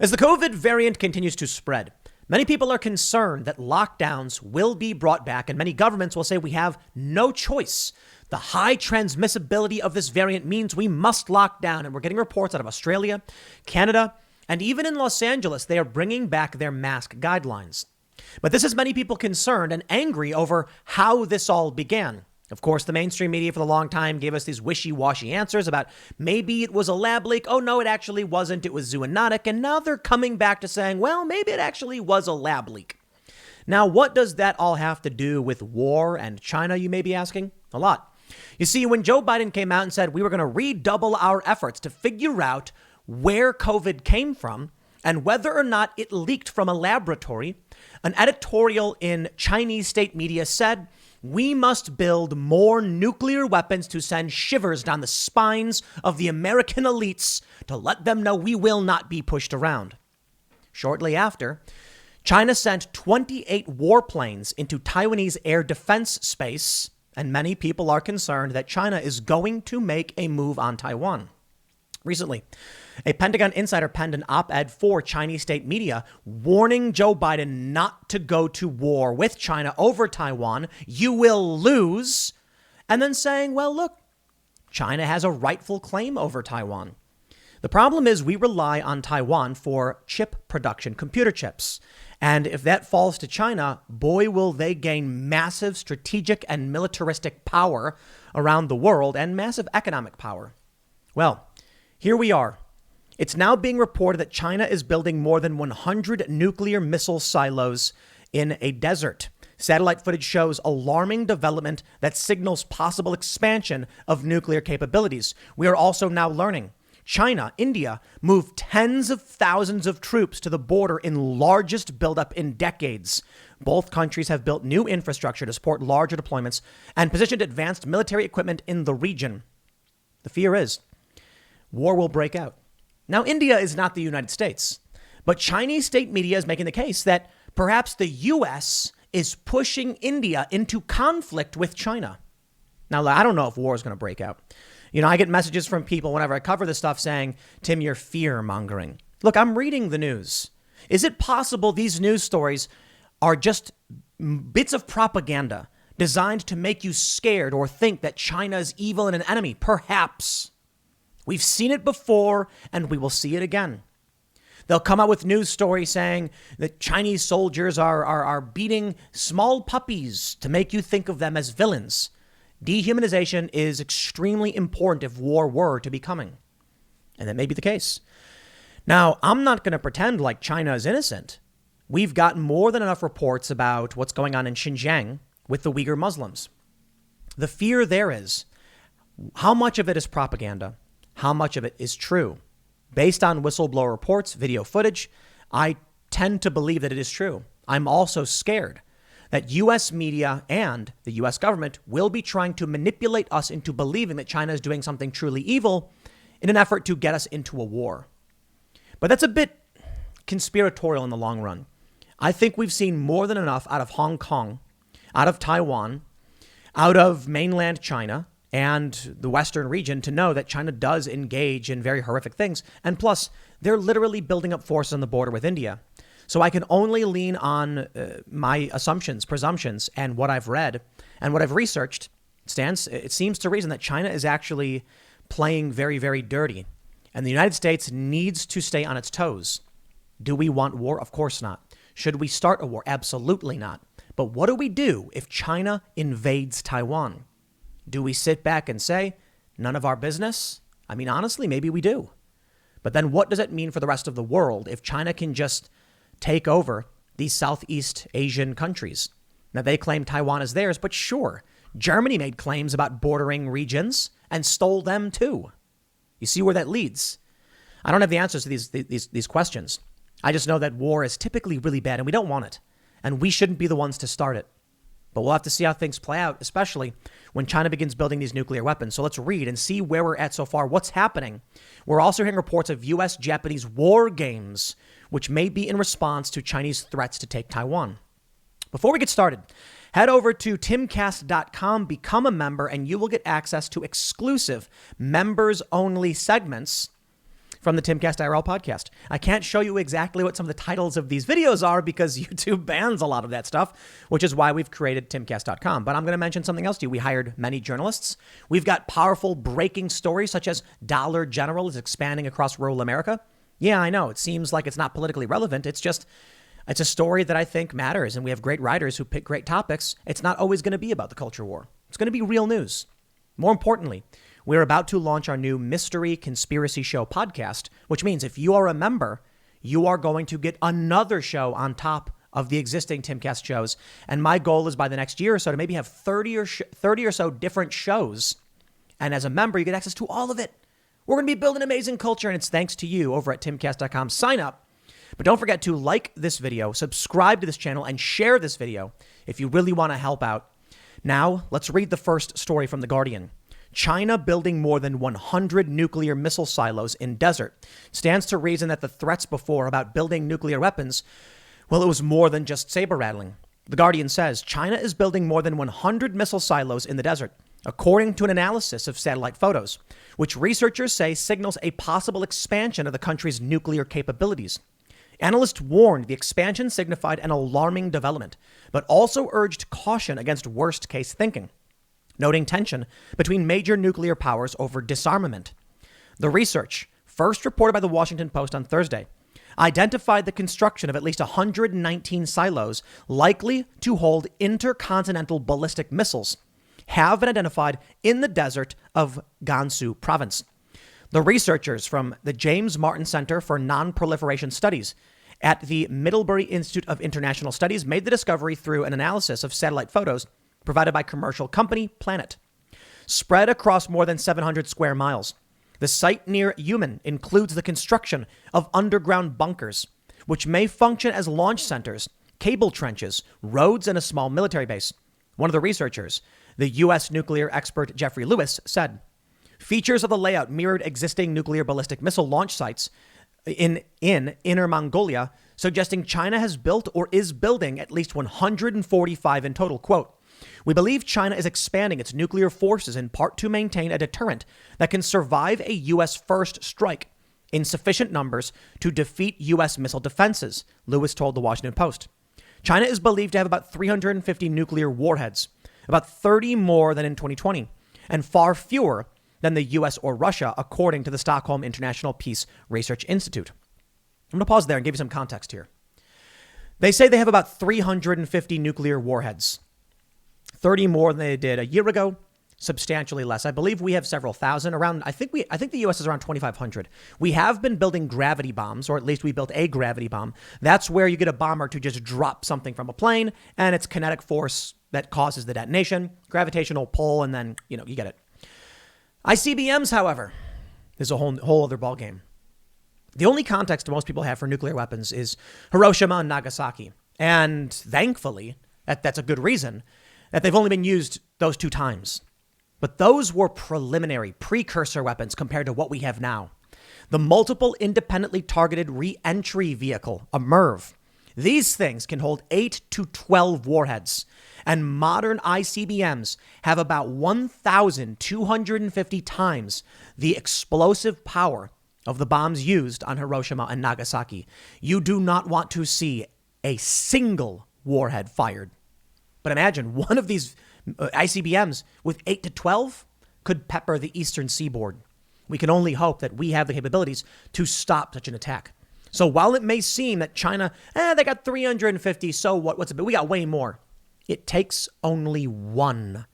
As the COVID variant continues to spread, many people are concerned that lockdowns will be brought back, and many governments will say we have no choice. The high transmissibility of this variant means we must lock down. And we're getting reports out of Australia, Canada, and even in Los Angeles, they are bringing back their mask guidelines. But this has many people concerned and angry over how this all began. Of course, the mainstream media for a long time gave us these wishy-washy answers about maybe it was a lab leak. Oh, no, it actually wasn't. It was zoonotic. And now they're coming back to saying, well, maybe it actually was a lab leak. Now, what does that all have to do with war and China, you may be asking? A lot. You see, when Joe Biden came out and said we were going to redouble our efforts to figure out where COVID came from and whether or not it leaked from a laboratory, an editorial in Chinese state media said, we must build more nuclear weapons to send shivers down the spines of the American elites to let them know we will not be pushed around. Shortly after, China sent 28 warplanes into Taiwanese air defense space, and many people are concerned that China is going to make a move on Taiwan. Recently, a Pentagon insider penned an op-ed for Chinese state media warning Joe Biden not to go to war with China over Taiwan. You will lose. And then saying, well, look, China has a rightful claim over Taiwan. The problem is we rely on Taiwan for chip production, computer chips. And if that falls to China, boy, will they gain massive strategic and militaristic power around the world and massive economic power. Well, here we are. It's now being reported that China is building more than 100 nuclear missile silos in a desert. Satellite footage shows alarming development that signals possible expansion of nuclear capabilities. We are also now learning China, India moved tens of thousands of troops to the border in largest buildup in decades. Both countries have built new infrastructure to support larger deployments and positioned advanced military equipment in the region. The fear is war will break out. Now, India is not the United States, but Chinese state media is making the case that perhaps the U.S. is pushing India into conflict with China. Now, I don't know if war is going to break out. You know, I get messages from people whenever I cover this stuff saying, Tim, you're fear mongering. Look, I'm reading the news. Is it possible these news stories are just bits of propaganda designed to make you scared or think that China is evil and an enemy? Perhaps. We've seen it before, and we will see it again. They'll come out with news stories saying that Chinese soldiers are beating small puppies to make you think of them as villains. Dehumanization is extremely important if war were to be coming. And that may be the case. Now, I'm not going to pretend like China is innocent. We've got more than enough reports about what's going on in Xinjiang with the Uyghur Muslims. The fear there is, how much of it is propaganda? How much of it is true? Based on whistleblower reports, video footage, I tend to believe that it is true. I'm also scared that U.S. media and the U.S. government will be trying to manipulate us into believing that China is doing something truly evil in an effort to get us into a war. But that's a bit conspiratorial in the long run. I think we've seen more than enough out of Hong Kong, out of Taiwan, out of mainland China, and the Western region to know that China does engage in very horrific things. And plus, they're literally building up forces on the border with India. So I can only lean on my assumptions, presumptions, and what I've read and what I've researched. It seems to reason that China is actually playing very, very dirty. And the United States needs to stay on its toes. Do we want war? Of course not. Should we start a war? Absolutely not. But what do we do if China invades Taiwan? Do we sit back and say, none of our business? I mean, honestly, maybe we do. But then what does it mean for the rest of the world if China can just take over these Southeast Asian countries? Now, they claim Taiwan is theirs, but sure, Germany made claims about bordering regions and stole them too. You see where that leads? I don't have the answers to these questions. I just know that war is typically really bad and we don't want it. And we shouldn't be the ones to start it. But we'll have to see how things play out, especially when China begins building these nuclear weapons. So let's read and see where we're at so far. What's happening? We're also hearing reports of U.S.-Japanese war games, which may be in response to Chinese threats to take Taiwan. Before we get started, head over to timcast.com, become a member, and you will get access to exclusive members-only segments from the Timcast IRL podcast. I can't show you exactly what some of the titles of these videos are because YouTube bans a lot of that stuff, which is why we've created timcast.com. But I'm going to mention something else to you. We hired many journalists. We've got powerful breaking stories such as Dollar General is expanding across rural America. Yeah, I know. It seems like it's not politically relevant. It's a story that I think matters. And we have great writers who pick great topics. It's not always going to be about the culture war. It's going to be real news. More importantly, we're about to launch our new Mystery Conspiracy Show podcast, which means if you are a member, you are going to get another show on top of the existing Timcast shows. And my goal is by the next year or so to maybe have 30 or so different shows. And as a member, you get access to all of it. We're going to be building amazing culture, and it's thanks to you over at timcast.com. Sign up. But don't forget to like this video, subscribe to this channel, and share this video if you really want to help out. Now, let's read the first story from The Guardian. China building more than 100 nuclear missile silos in desert. Stands to reason that the threats before about building nuclear weapons, well, it was more than just saber rattling. The Guardian says China is building more than 100 missile silos in the desert, according to an analysis of satellite photos, which researchers say signals a possible expansion of the country's nuclear capabilities. Analysts warned the expansion signified an alarming development, but also urged caution against worst-case thinking, noting tension between major nuclear powers over disarmament. The research, first reported by the Washington Post on Thursday, identified the construction of at least 119 silos likely to hold intercontinental ballistic missiles, have been identified in the desert of Gansu province. The researchers from the James Martin Center for Non-Proliferation Studies at the Middlebury Institute of International Studies made the discovery through an analysis of satellite photos provided by commercial company Planet. Spread across more than 700 square miles, the site near Yumen includes the construction of underground bunkers, which may function as launch centers, cable trenches, roads, and a small military base. One of the researchers, the U.S. nuclear expert Jeffrey Lewis, said, features of the layout mirrored existing nuclear ballistic missile launch sites in Inner Mongolia, suggesting China has built or is building at least 145 in total. Quote, we believe China is expanding its nuclear forces in part to maintain a deterrent that can survive a U.S. first strike in sufficient numbers to defeat U.S. missile defenses, Lewis told the Washington Post. China is believed to have about 350 nuclear warheads, about 30 more than in 2020, and far fewer than the U.S. or Russia, according to the Stockholm International Peace Research Institute. I'm going to pause there and give you some context here. They say they have about 350 nuclear warheads. 30 more than they did a year ago, substantially less. I believe we have several thousand around. I think the U.S. is around 2,500. We have been building gravity bombs, or at least we built a gravity bomb. That's where you get a bomber to just drop something from a plane and it's kinetic force that causes the detonation, gravitational pull, and then, you get it. ICBMs, however, is a whole other ballgame. The only context most people have for nuclear weapons is Hiroshima and Nagasaki. And thankfully, that's a good reason, that they've only been used those 2 times. But those were preliminary, precursor weapons compared to what we have now. The Multiple Independently Targeted Re-Entry Vehicle, a MIRV. These things can hold 8 to 12 warheads. And modern ICBMs have about 1,250 times the explosive power of the bombs used on Hiroshima and Nagasaki. You do not want to see a single warhead fired. But imagine one of these ICBMs with 8 to 12 could pepper the eastern seaboard. We can only hope that we have the capabilities to stop such an attack. So while it may seem that China, they got 350, so what? What's it? We got way more. It takes only one,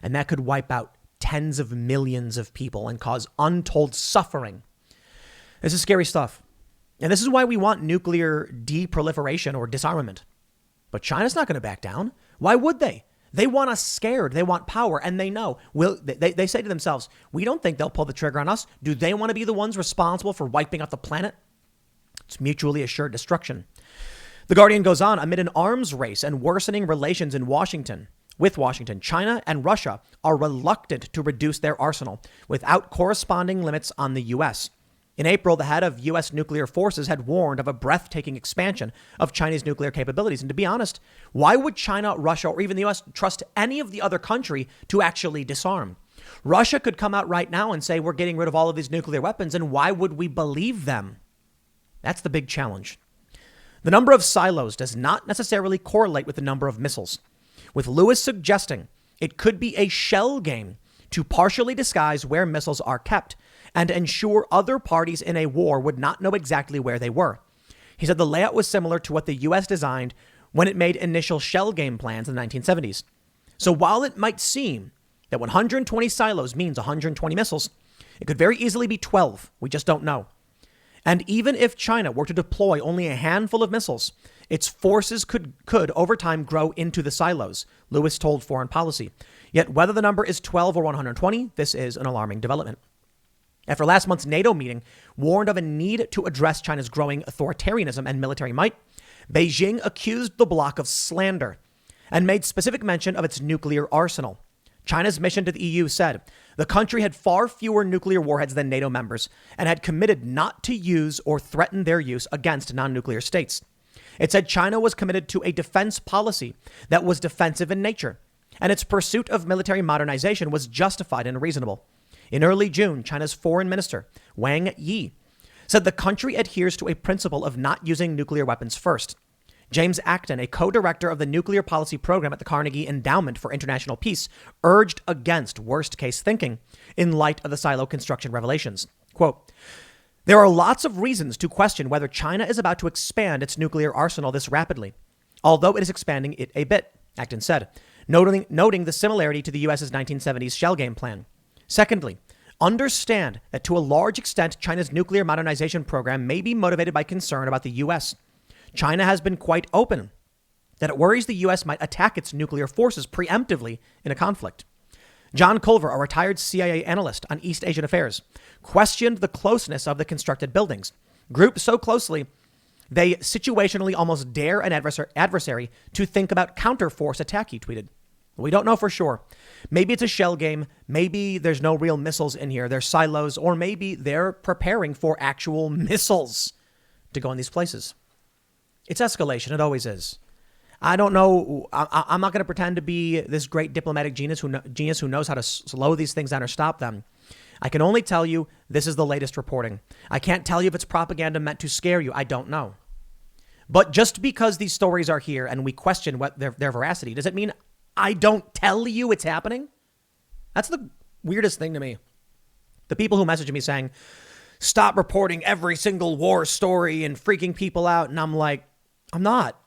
and that could wipe out tens of millions of people and cause untold suffering. This is scary stuff. And this is why we want nuclear deproliferation or disarmament. But China's not going to back down. Why would they? They want us scared. They want power. And they know. They say to themselves, we don't think they'll pull the trigger on us. Do they want to be the ones responsible for wiping out the planet? It's mutually assured destruction. The Guardian goes on, amid an arms race and worsening relations in Washington, China and Russia are reluctant to reduce their arsenal without corresponding limits on the U.S. In April, the head of U.S. nuclear forces had warned of a breathtaking expansion of Chinese nuclear capabilities. And to be honest, why would China, Russia, or even the U.S. trust any of the other country to actually disarm? Russia could come out right now and say we're getting rid of all of these nuclear weapons, and why would we believe them? That's the big challenge. The number of silos does not necessarily correlate with the number of missiles, with Lewis suggesting it could be a shell game to partially disguise where missiles are kept and ensure other parties in a war would not know exactly where they were. He said the layout was similar to what the U.S. designed when it made initial shell game plans in the 1970s. So while it might seem that 120 silos means 120 missiles, it could very easily be 12. We just don't know. And even if China were to deploy only a handful of missiles, its forces could over time grow into the silos, Lewis told Foreign Policy. Yet whether the number is 12 or 120, this is an alarming development. After last month's NATO meeting warned of a need to address China's growing authoritarianism and military might, Beijing accused the bloc of slander and made specific mention of its nuclear arsenal. China's mission to the EU said the country had far fewer nuclear warheads than NATO members and had committed not to use or threaten their use against non-nuclear states. It said China was committed to a defense policy that was defensive in nature, and its pursuit of military modernization was justified and reasonable. In early June, China's foreign minister, Wang Yi, said the country adheres to a principle of not using nuclear weapons first. James Acton, a co-director of the nuclear policy program at the Carnegie Endowment for International Peace, urged against worst-case thinking in light of the silo construction revelations. Quote, there are lots of reasons to question whether China is about to expand its nuclear arsenal this rapidly, although it is expanding it a bit, Acton said, noting the similarity to the U.S.'s 1970s shell game plan. Secondly, understand that to a large extent, China's nuclear modernization program may be motivated by concern about the U.S. China has been quite open that it worries the U.S. might attack its nuclear forces preemptively in a conflict. John Culver, a retired CIA analyst on East Asian affairs, questioned the closeness of the constructed buildings. Grouped so closely, they situationally almost dare an adversary to think about counterforce attack, he tweeted. We don't know for sure. Maybe it's a shell game. Maybe there's no real missiles in here. There's silos, or maybe they're preparing for actual missiles to go in these places. It's escalation. It always is. I don't know. I'm not going to pretend to be this great diplomatic genius who knows how to slow these things down or stop them. I can only tell you this is the latest reporting. I can't tell you if it's propaganda meant to scare you. I don't know. But just because these stories are here and we question what their veracity, does it mean I don't tell you it's happening? That's the weirdest thing to me. The people who message me saying, stop reporting every single war story and freaking people out. And I'm like, I'm not.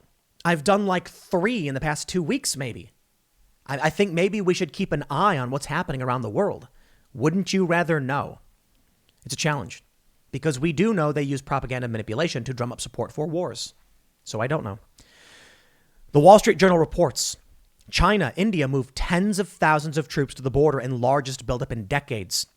I've done like 3 in the past 2 weeks, maybe. I think maybe we should keep an eye on what's happening around the world. Wouldn't you rather know? It's a challenge because we do know they use propaganda manipulation to drum up support for wars. So I don't know. The Wall Street Journal reports China, India moved tens of thousands of troops to the border in largest buildup in decades.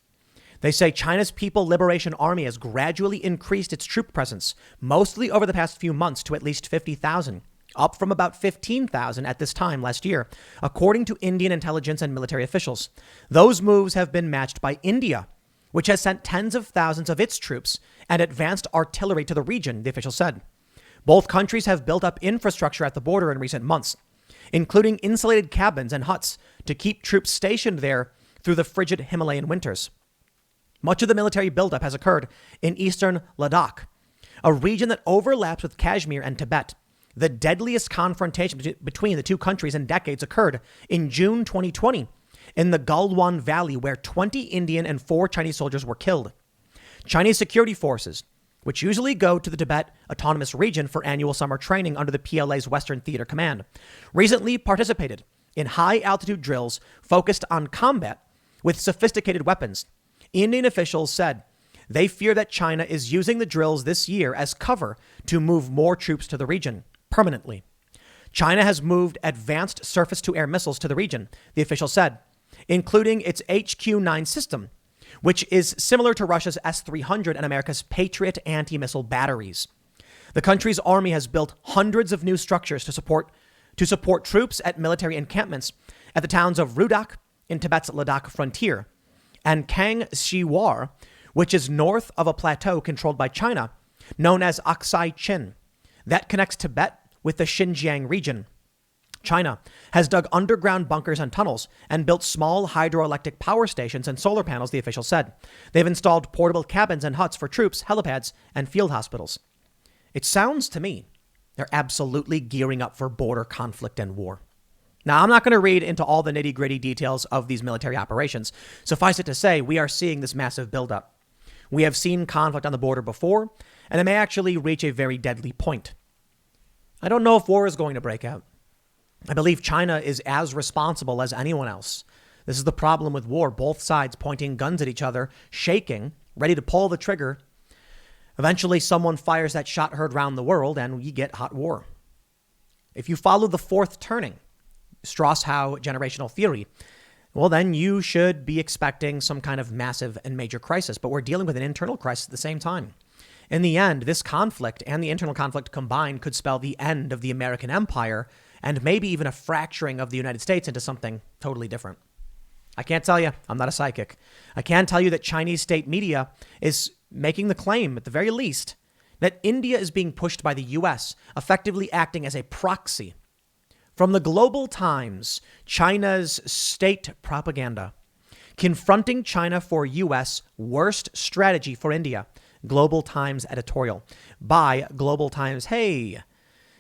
They say China's People Liberation Army has gradually increased its troop presence, mostly over the past few months to at least 50,000, up from about 15,000 at this time last year, according to Indian intelligence and military officials. Those moves have been matched by India, which has sent tens of thousands of its troops and advanced artillery to the region, the official said. Both countries have built up infrastructure at the border in recent months, including insulated cabins and huts to keep troops stationed there through the frigid Himalayan winters. Much of the military buildup has occurred in eastern Ladakh, a region that overlaps with Kashmir and Tibet. The deadliest confrontation between the two countries in decades occurred in June 2020 in the Galwan Valley, where 20 Indian and 4 Chinese soldiers were killed. Chinese security forces, which usually go to the Tibet Autonomous Region for annual summer training under the PLA's Western Theater Command, recently participated in high-altitude drills focused on combat with sophisticated weapons. Indian officials said they fear that China is using the drills this year as cover to move more troops to the region permanently. China has moved advanced surface-to-air missiles to the region, the official said, including its HQ-9 system, which is similar to Russia's S-300 and America's Patriot anti-missile batteries. The country's army has built hundreds of new structures to support troops at military encampments at the towns of Rudak in Tibet's Ladakh frontier and Kang Shiwar, which is north of a plateau controlled by China, known as Aksai Chin, that connects Tibet with the Xinjiang region. China has dug underground bunkers and tunnels and built small hydroelectric power stations and solar panels, the official said. They've installed portable cabins and huts for troops, helipads, and field hospitals. It sounds to me they're absolutely gearing up for border conflict and war. Now, I'm not going to read into all the nitty-gritty details of these military operations. Suffice it to say, we are seeing this massive buildup. We have seen conflict on the border before, and it may actually reach a very deadly point. I don't know if war is going to break out. I believe China is as responsible as anyone else. This is the problem with war. Both sides pointing guns at each other, shaking, ready to pull the trigger. Eventually, someone fires that shot heard round the world, and you get hot war. If you follow the fourth turning, Strauss-Howe generational theory, well, then you should be expecting some kind of massive and major crisis. But we're dealing with an internal crisis at the same time. In the end, this conflict and the internal conflict combined could spell the end of the American empire and maybe even a fracturing of the United States into something totally different. I can't tell you. I'm not a psychic. I can tell you that Chinese state media is making the claim, at the very least, that India is being pushed by the U.S., effectively acting as a proxy. From the Global Times, China's state propaganda, confronting China for U.S. worst strategy for India. Global Times editorial by Global Times. Hey,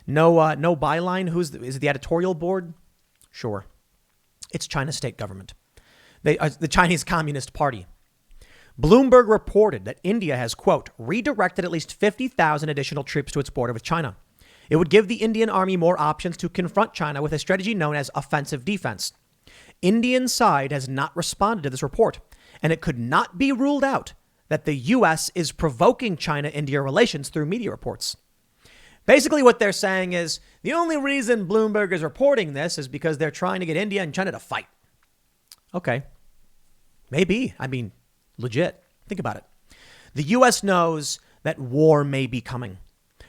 no byline. Is it the editorial board? Sure. It's China's state government. The Chinese Communist Party. Bloomberg reported that India has, quote, redirected at least 50,000 additional troops to its border with China. It would give the Indian army more options to confront China with a strategy known as offensive defense. Indian side has not responded to this report, and it could not be ruled out that the U.S. is provoking China-India relations through media reports. Basically, what they're saying is the only reason Bloomberg is reporting this is because they're trying to get India and China to fight. Okay. Maybe. I mean, legit. Think about it. The U.S. knows that war may be coming.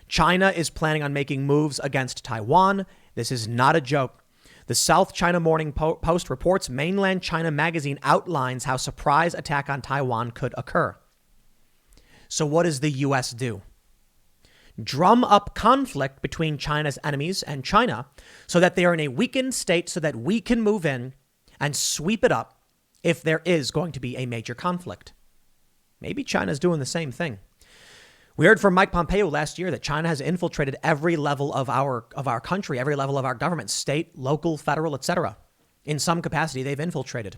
China is planning on making moves against Taiwan. This is not a joke. The South China Morning Post reports Mainland China magazine outlines how surprise attack on Taiwan could occur. So what does the U.S. do? Drum up conflict between China's enemies and China so that they are in a weakened state so that we can move in and sweep it up if there is going to be a major conflict. Maybe China's doing the same thing. We heard from Mike Pompeo last year that China has infiltrated every level of our country, every level of our government, state, local, federal, etc. In some capacity, they've infiltrated.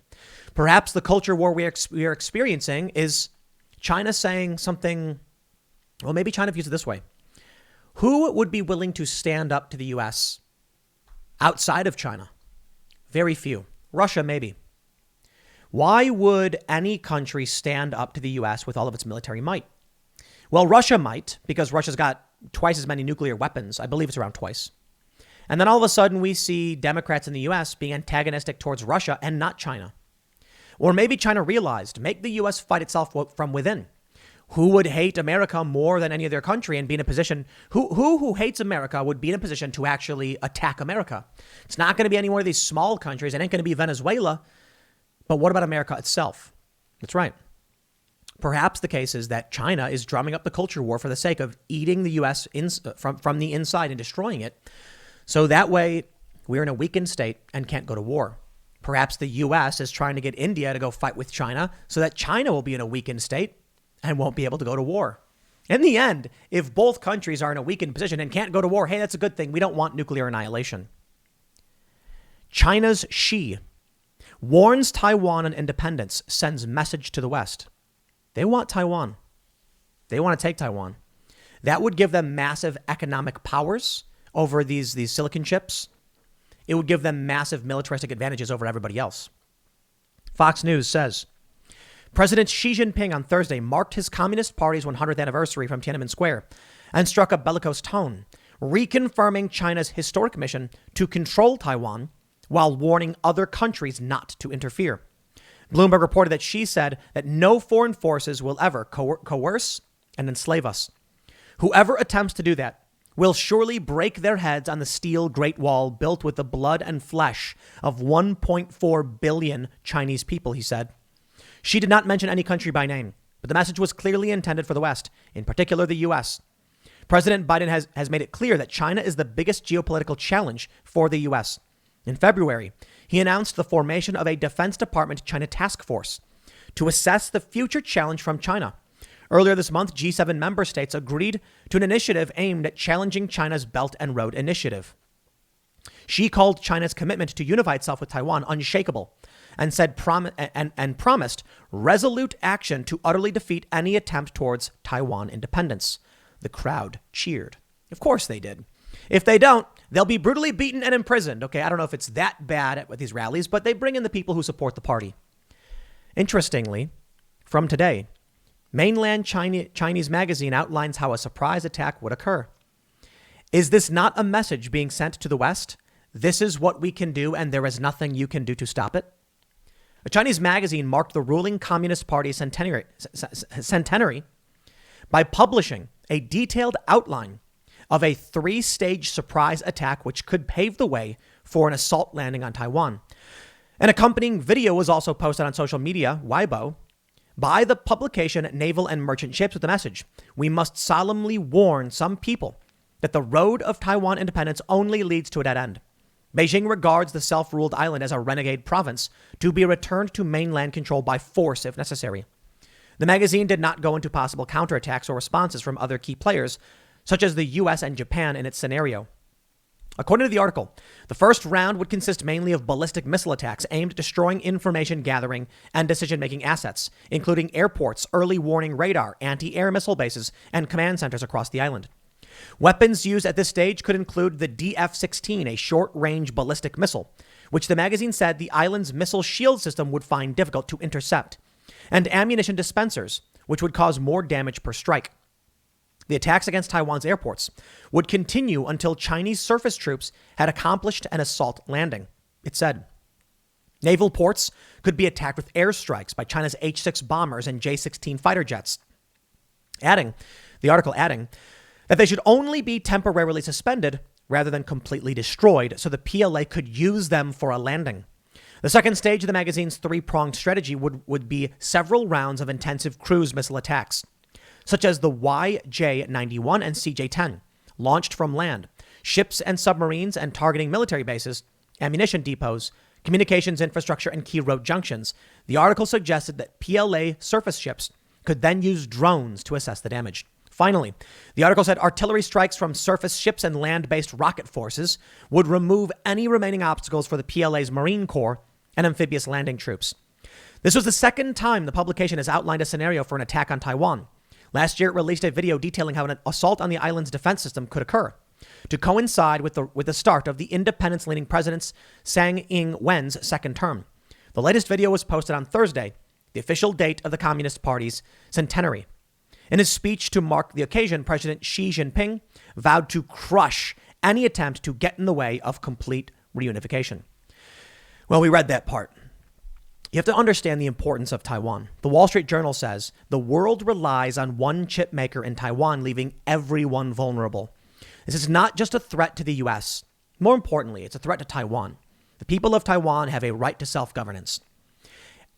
Perhaps the culture war we are experiencing is China saying something. Well, maybe China views it this way. Who would be willing to stand up to the U.S. outside of China? Very few. Russia, maybe. Why would any country stand up to the U.S. with all of its military might? Well, Russia might, because Russia's got twice as many nuclear weapons. I believe it's around twice. And then all of a sudden we see Democrats in the U.S. being antagonistic towards Russia and not China. Or maybe China realized, make the U.S. fight itself from within. Who would hate America more than any other country and be in a position, who hates America would be in a position to actually attack America? It's not going to be any one of these small countries. It ain't going to be Venezuela. But what about America itself? That's right. Perhaps the case is that China is drumming up the culture war for the sake of eating the U.S. from the inside and destroying it. So that way we're in a weakened state and can't go to war. Perhaps the U.S. is trying to get India to go fight with China so that China will be in a weakened state and won't be able to go to war. In the end, if both countries are in a weakened position and can't go to war, hey, that's a good thing. We don't want nuclear annihilation. China's Xi warns Taiwan on independence, sends message to the West. They want Taiwan. They want to take Taiwan. That would give them massive economic powers over these silicon chips. It would give them massive militaristic advantages over everybody else. Fox News says, President Xi Jinping on Thursday marked his Communist Party's 100th anniversary from Tiananmen Square and struck a bellicose tone, reconfirming China's historic mission to control Taiwan while warning other countries not to interfere. Bloomberg reported that Xi said that no foreign forces will ever coerce and enslave us. Whoever attempts to do that will surely break their heads on the steel Great Wall built with the blood and flesh of 1.4 billion Chinese people, he said. Xi did not mention any country by name, but the message was clearly intended for the West, in particular the U.S. President Biden has made it clear that China is the biggest geopolitical challenge for the U.S. In February, he announced the formation of a Defense Department China task force to assess the future challenge from China. Earlier this month, G7 member states agreed to an initiative aimed at challenging China's Belt and Road Initiative. She called China's commitment to unify itself with Taiwan unshakable and said promised resolute action to utterly defeat any attempt towards Taiwan independence. The crowd cheered. Of course they did. If they don't, they'll be brutally beaten and imprisoned. Okay, I don't know if it's that bad with these rallies, but they bring in the people who support the party. Interestingly, from today, mainland Chinese magazine outlines how a surprise attack would occur. Is this not a message being sent to the West? This is what we can do, and there is nothing you can do to stop it. A Chinese magazine marked the ruling Communist Party centenary by publishing a detailed outline of a 3-stage surprise attack which could pave the way for an assault landing on Taiwan. An accompanying video was also posted on social media, Weibo, by the publication Naval and Merchant Ships with the message, "We must solemnly warn some people that the road of Taiwan independence only leads to a dead end. Beijing regards the self-ruled island as a renegade province to be returned to mainland control by force if necessary." The magazine did not go into possible counterattacks or responses from other key players, such as the U.S. and Japan in its scenario. According to the article, the first round would consist mainly of ballistic missile attacks aimed at destroying information gathering and decision-making assets, including airports, early warning radar, anti-air missile bases, and command centers across the island. Weapons used at this stage could include the DF-16, a short-range ballistic missile, which the magazine said the island's missile shield system would find difficult to intercept, and ammunition dispensers, which would cause more damage per strike. The attacks against Taiwan's airports would continue until Chinese surface troops had accomplished an assault landing, it said. Naval ports could be attacked with airstrikes by China's H-6 bombers and J-16 fighter jets. The article adding that they should only be temporarily suspended rather than completely destroyed so the PLA could use them for a landing. The second stage of the magazine's 3-pronged strategy would be several rounds of intensive cruise missile attacks, such as the YJ-91 and CJ-10, launched from land, ships and submarines and targeting military bases, ammunition depots, communications infrastructure, and key road junctions. The article suggested that PLA surface ships could then use drones to assess the damage. Finally, the article said artillery strikes from surface ships and land-based rocket forces would remove any remaining obstacles for the PLA's Marine Corps and amphibious landing troops. This was the second time the publication has outlined a scenario for an attack on Taiwan. Last year, it released a video detailing how an assault on the island's defense system could occur, to coincide with the start of the independence-leaning president Tsang Ing-wen's second term. The latest video was posted on Thursday, the official date of the Communist Party's centenary. In his speech to mark the occasion, President Xi Jinping vowed to crush any attempt to get in the way of complete reunification. Well, we read that part. You have to understand the importance of Taiwan. The Wall Street Journal says the world relies on one chip maker in Taiwan, leaving everyone vulnerable. This is not just a threat to the U.S. More importantly, it's a threat to Taiwan. The people of Taiwan have a right to self-governance.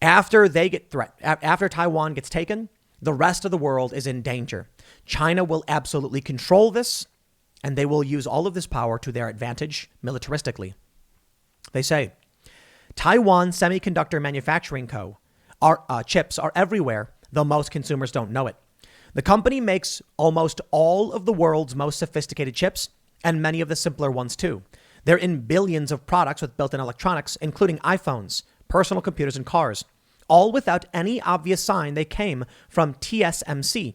After Taiwan gets taken, the rest of the world is in danger. China will absolutely control this, and they will use all of this power to their advantage militaristically. They say, Taiwan Semiconductor Manufacturing Co. Chips are everywhere, though most consumers don't know it. The company makes almost all of the world's most sophisticated chips, and many of the simpler ones too. They're in billions of products with built-in electronics, including iPhones, personal computers, and cars, all without any obvious sign they came from TSMC,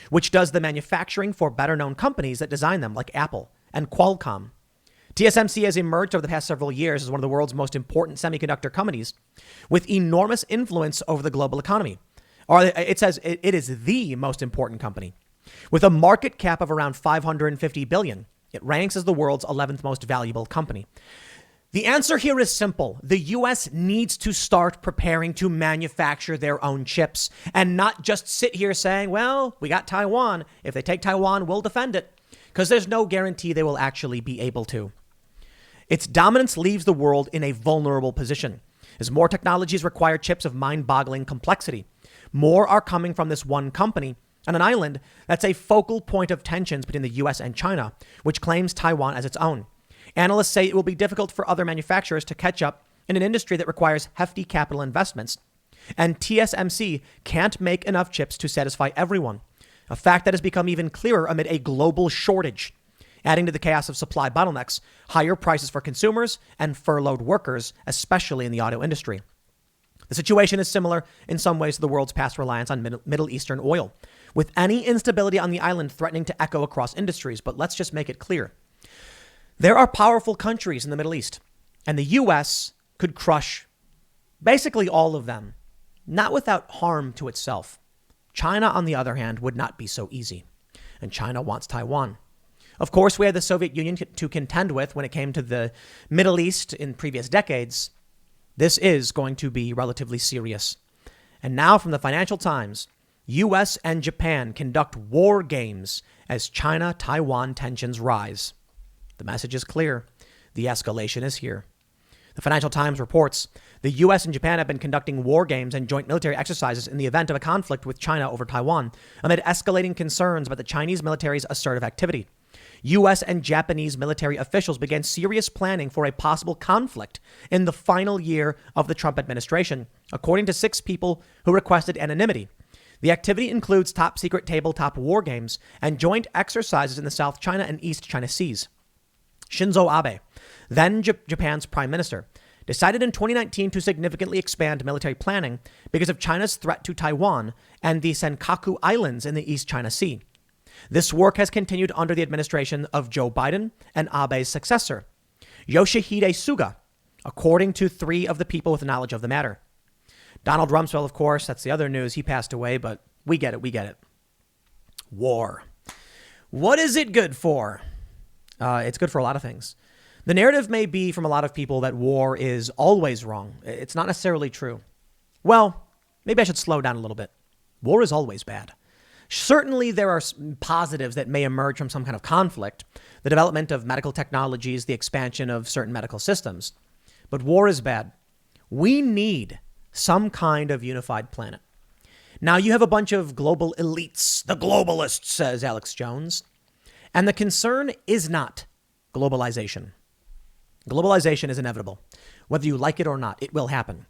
which does the manufacturing for better-known companies that design them, like Apple and Qualcomm. TSMC has emerged over the past several years as one of the world's most important semiconductor companies with enormous influence over the global economy. Or it says it is the most important company. With a market cap of around $550 billion, it ranks as the world's 11th most valuable company. The answer here is simple. The U.S. needs to start preparing to manufacture their own chips and not just sit here saying, well, we got Taiwan. If they take Taiwan, we'll defend it. Because there's no guarantee they will actually be able to. Its dominance leaves the world in a vulnerable position. As more technologies require chips of mind-boggling complexity, more are coming from this one company, on an island that's a focal point of tensions between the US and China, which claims Taiwan as its own. Analysts say it will be difficult for other manufacturers to catch up in an industry that requires hefty capital investments. And TSMC can't make enough chips to satisfy everyone, a fact that has become even clearer amid a global shortage. Adding to the chaos of supply bottlenecks, higher prices for consumers and furloughed workers, especially in the auto industry. The situation is similar in some ways to the world's past reliance on Middle Eastern oil, with any instability on the island threatening to echo across industries. But let's just make it clear. There are powerful countries in the Middle East, and the U.S. could crush basically all of them, not without harm to itself. China, on the other hand, would not be so easy, and China wants Taiwan. Of course, we had the Soviet Union to contend with when it came to the Middle East in previous decades. This is going to be relatively serious. And now from the Financial Times, U.S. and Japan conduct war games as China-Taiwan tensions rise. The message is clear. The escalation is here. The Financial Times reports the U.S. and Japan have been conducting war games and joint military exercises in the event of a conflict with China over Taiwan, amid escalating concerns about the Chinese military's assertive activity. U.S. and Japanese military officials began serious planning for a possible conflict in the final year of the Trump administration, according to 6 people who requested anonymity. The activity includes top-secret tabletop war games and joint exercises in the South China and East China Seas. Shinzo Abe, then Japan's prime minister, decided in 2019 to significantly expand military planning because of China's threat to Taiwan and the Senkaku Islands in the East China Sea. This work has continued under the administration of Joe Biden and Abe's successor, Yoshihide Suga, according to 3 of the people with knowledge of the matter. Donald Rumsfeld, of course, that's the other news. He passed away, but we get it. War. What is it good for? It's good for a lot of things. The narrative may be from a lot of people that war is always wrong. It's not necessarily true. Well, maybe I should slow down a little bit. War is always bad. Certainly, there are positives that may emerge from some kind of conflict, the development of medical technologies, the expansion of certain medical systems. But war is bad. We need some kind of unified planet. Now, you have a bunch of global elites, the globalists, says Alex Jones. And the concern is not globalization. Globalization is inevitable. Whether you like it or not, it will happen.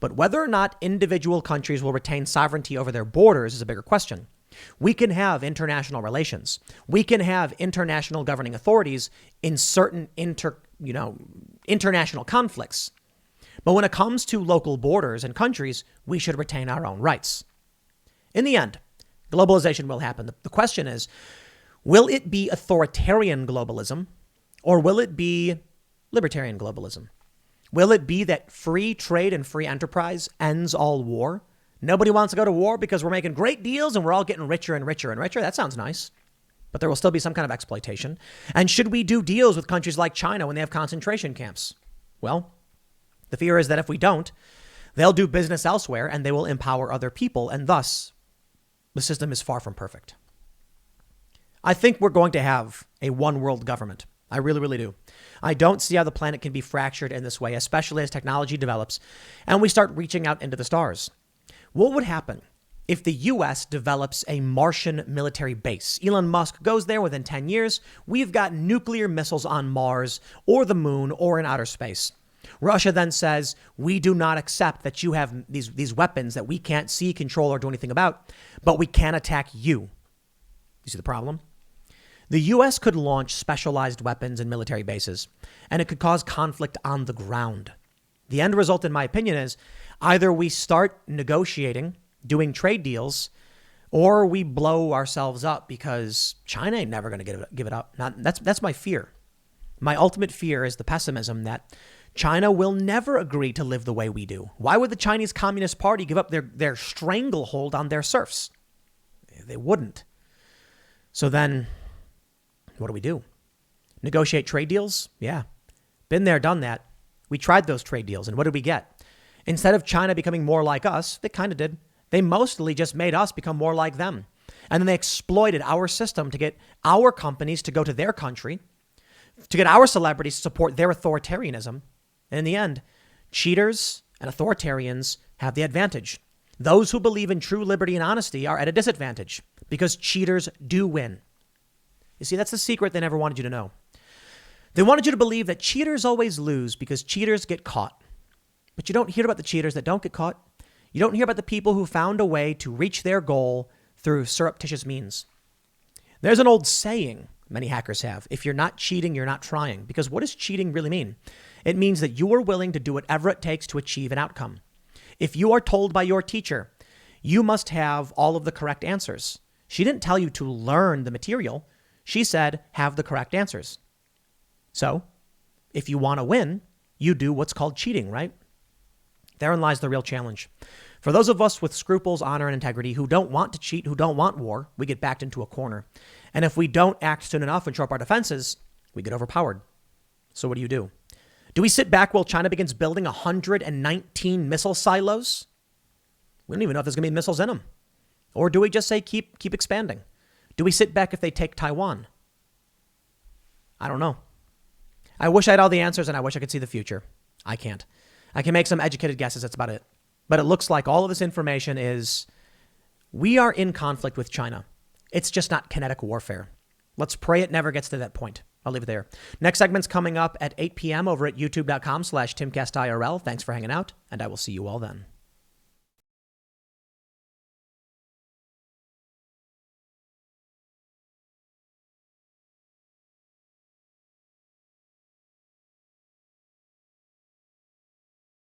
But whether or not individual countries will retain sovereignty over their borders is a bigger question. We can have international relations. We can have international governing authorities in certain international conflicts. But when it comes to local borders and countries, we should retain our own rights. In the end, globalization will happen. The question is, will it be authoritarian globalism or will it be libertarian globalism? Will it be that free trade and free enterprise ends all war? Nobody wants to go to war because we're making great deals and we're all getting richer and richer and richer. That sounds nice. But there will still be some kind of exploitation. And should we do deals with countries like China when they have concentration camps? Well, the fear is that if we don't, they'll do business elsewhere and they will empower other people. And thus, the system is far from perfect. I think we're going to have a one world government. I really, really do. I don't see how the planet can be fractured in this way, especially as technology develops and we start reaching out into the stars. What would happen if the U.S. develops a Martian military base? Elon Musk goes there within 10 years. We've got nuclear missiles on Mars or the moon or in outer space. Russia then says, we do not accept that you have these weapons that we can't see, control, or do anything about, but we can attack you. You see the problem? The U.S. could launch specialized weapons in military bases, and it could cause conflict on the ground. The end result, in my opinion, is either we start negotiating, doing trade deals, or we blow ourselves up because China ain't never going to give it up. That's my fear. My ultimate fear is the pessimism that China will never agree to live the way we do. Why would the Chinese Communist Party give up their stranglehold on their serfs? They wouldn't. So then, what do? Negotiate trade deals? Yeah. Been there, done that. We tried those trade deals, and what did we get? Instead of China becoming more like us, they kind of did. They mostly just made us become more like them. And then they exploited our system to get our companies to go to their country, to get our celebrities to support their authoritarianism. And in the end, cheaters and authoritarians have the advantage. Those who believe in true liberty and honesty are at a disadvantage because cheaters do win. You see, that's the secret they never wanted you to know. They wanted you to believe that cheaters always lose because cheaters get caught. But you don't hear about the cheaters that don't get caught. You don't hear about the people who found a way to reach their goal through surreptitious means. There's an old saying many hackers have: if you're not cheating, you're not trying. Because what does cheating really mean? It means that you are willing to do whatever it takes to achieve an outcome. If you are told by your teacher, you must have all of the correct answers. She didn't tell you to learn the material. She said, have the correct answers. So if you want to win, you do what's called cheating, right? Therein lies the real challenge. For those of us with scruples, honor, and integrity who don't want to cheat, who don't want war, we get backed into a corner. And if we don't act soon enough and shore up our defenses, we get overpowered. So what do? Do we sit back while China begins building 119 missile silos? We don't even know if there's going to be missiles in them. Or do we just say keep expanding? Do we sit back if they take Taiwan? I don't know. I wish I had all the answers and I wish I could see the future. I can't. I can make some educated guesses. That's about it. But it looks like all of this information is we are in conflict with China. It's just not kinetic warfare. Let's pray it never gets to that point. I'll leave it there. Next segment's coming up at 8 p.m. over at youtube.com/TimCastIRL. Thanks for hanging out, and I will see you all then.